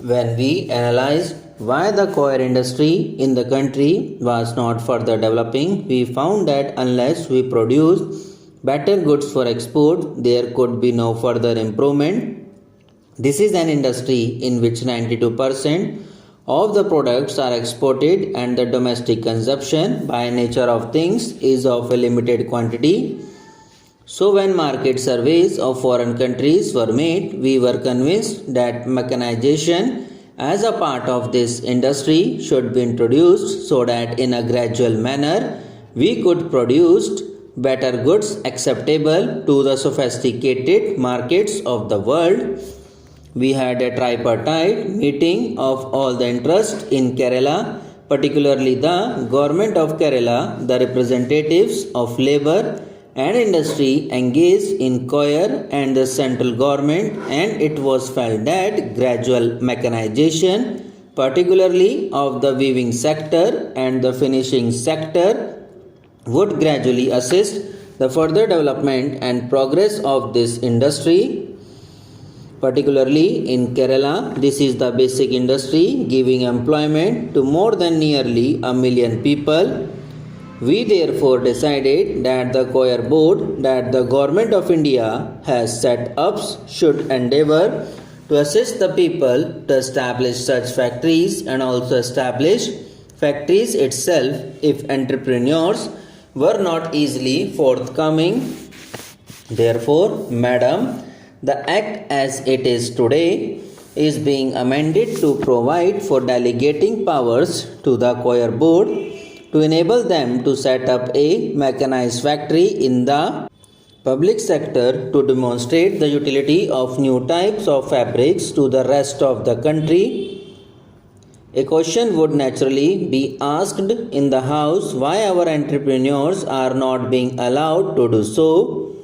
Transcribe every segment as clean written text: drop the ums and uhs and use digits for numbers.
When we analyzed why the coir industry in the country was not further developing, we found that unless we produce better goods for export, there could be no further improvement. This is an industry in which 92% of the products are exported and the domestic consumption by nature of things is of a limited quantity. So when market surveys of foreign countries were made, we were convinced that mechanization as a part of this industry should be introduced so that in a gradual manner we could produce better goods acceptable to the sophisticated markets of the world. We had a tripartite meeting of all the interest in Kerala, particularly the government of Kerala, the representatives of labor and industry engaged in coir and the central government, and it was felt that gradual mechanization, particularly of the weaving sector and the finishing sector, would gradually assist the further development and progress of this industry. Particularly in Kerala, this is the basic industry giving employment to more than nearly a million people. We therefore decided that the coir board that the government of India has set up should endeavor to assist the people to establish such factories and also establish factories itself if entrepreneurs were not easily forthcoming. Therefore, Madam, the Act as it is today is being amended to provide for delegating powers to the coir board to enable them to set up a mechanized factory in the public sector to demonstrate the utility of new types of fabrics to the rest of the country. A question would naturally be asked in the House why our entrepreneurs are not being allowed to do so.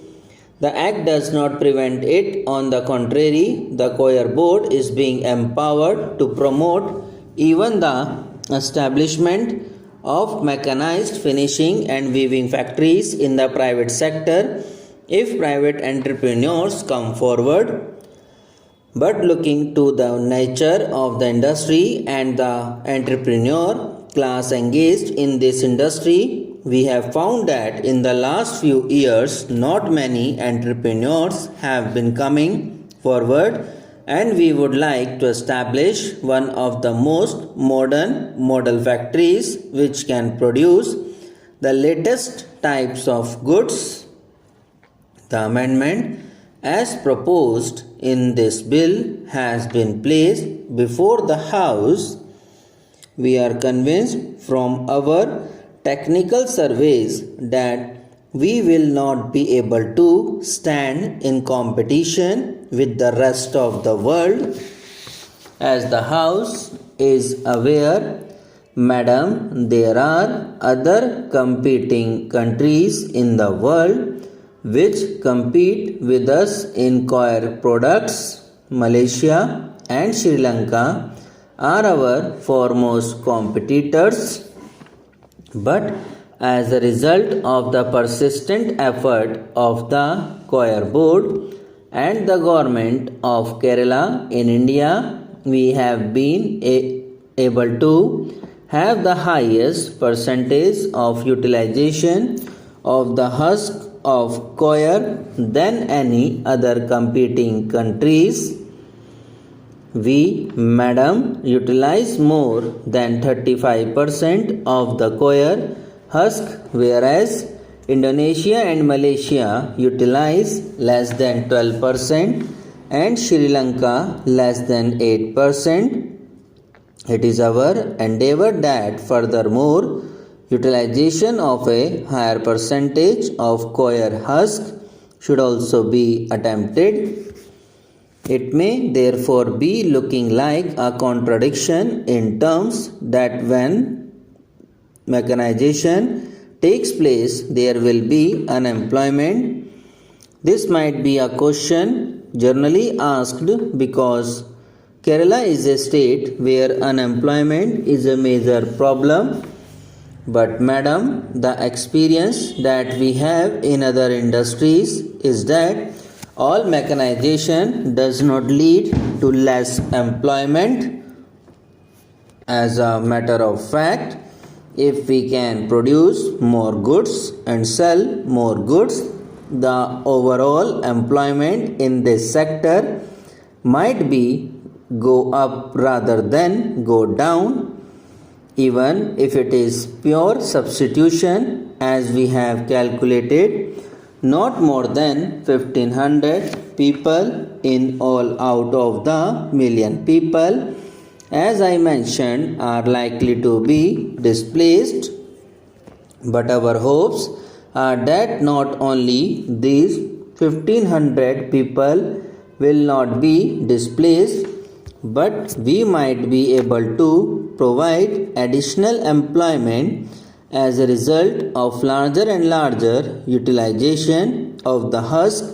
The Act does not prevent it. On the contrary, the coir board is being empowered to promote even the establishment of mechanized finishing and weaving factories in the private sector if private entrepreneurs come forward. But looking to the nature of the industry and the entrepreneur class engaged in this industry, we have found that in the last few years not many entrepreneurs have been coming forward, and we would like to establish one of the most modern model factories which can produce the latest types of goods. The amendment as proposed in this bill has been placed before the House. We are convinced from our technical surveys that we will not be able to stand in competition with the rest of the world. As the House is aware, Madam, there are other competing countries in the world which compete with us in coir products. Malaysia and Sri Lanka are our foremost competitors. But as a result of the persistent effort of the coir board and the government of Kerala in India, we have been able to have the highest percentage of utilization of the husk of coir than any other competing countries. We, Madam, utilize more than 35% of the coir husk, whereas Indonesia and Malaysia utilize less than 12% and Sri Lanka less than 8%. It is our endeavor that furthermore utilization of a higher percentage of coir husk should also be attempted. It may therefore be looking like a contradiction in terms that when mechanization takes place, there will be unemployment. This might be a question generally asked because Kerala is a state where unemployment is a major problem. But Madam, the experience that we have in other industries is that All mechanization does not lead to less employment. As a matter of fact, if we can produce more goods and sell more goods, the overall employment in this sector might be go up rather than go down, even if it is pure substitution, as we have calculated. Not more than 1500 people in all out of the million people, as I mentioned, are likely to be displaced. But our hopes are that not only these 1500 people will not be displaced, but we might be able to provide additional employment as a result of larger and larger utilization of the husk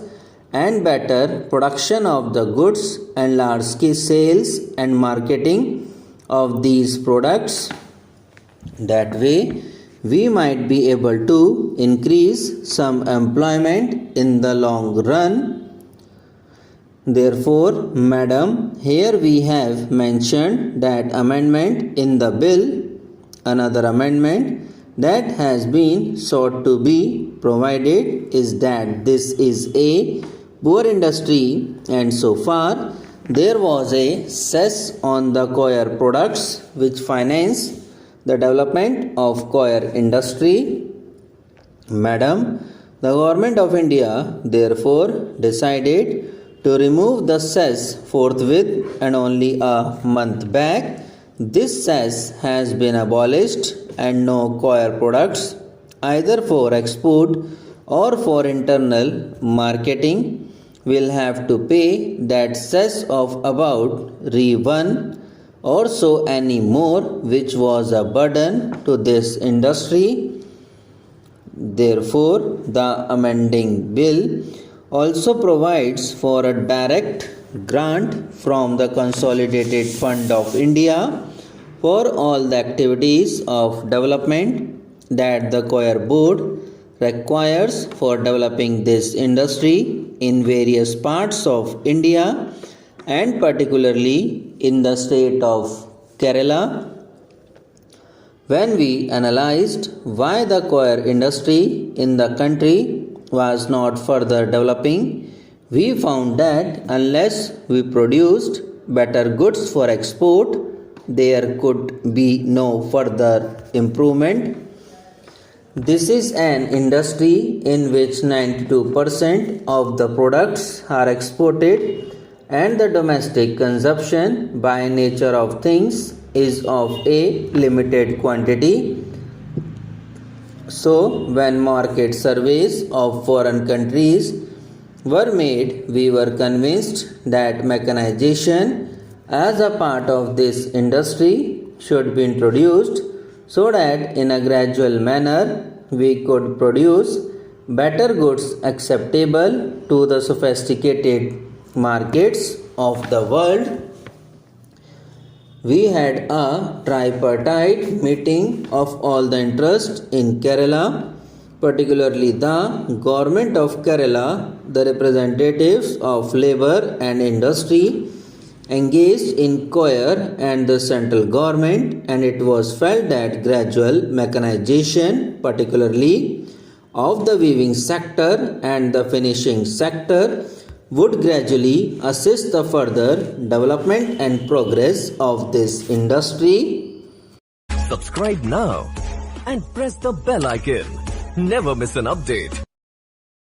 and better production of the goods and large scale sales and marketing of these products. That way, we might be able to increase some employment in the long run. Therefore, madam, here we have mentioned that amendment in the bill. Another amendment that has been sought to be provided is that this is a poor industry, and so far there was a cess on the coir products which finance the development of coir industry. Madam, the government of India therefore decided to remove the cess forthwith, and only a month back this cess has been abolished, and no coir products either for export or for internal marketing will have to pay that cess of about Re1 or so anymore, which was a burden to this industry. Therefore, the amending bill also provides for a direct grant from the Consolidated Fund of India for all the activities of development that the coir board requires for developing this industry in various parts of India, and particularly in the state of Kerala. When we analyzed why the coir industry in the country was not further developing, we found that unless we produced better goods for export, there could be no further improvement. This is an industry in which 92% of the products are exported, and the domestic consumption by nature of things is of a limited quantity. So, when market surveys of foreign countries were made, we were convinced that mechanization as a part of this industry should be introduced so that in a gradual manner we could produce better goods acceptable to the sophisticated markets of the world. We had a tripartite meeting of all the interest in Kerala, particularly the government of Kerala, the representatives of labor and industry engaged in coir, and the central government, and it was felt that gradual mechanization, particularly of the weaving sector and the finishing sector, would gradually assist the further development and progress of this industry. Subscribe now and press the bell icon. Never miss an update.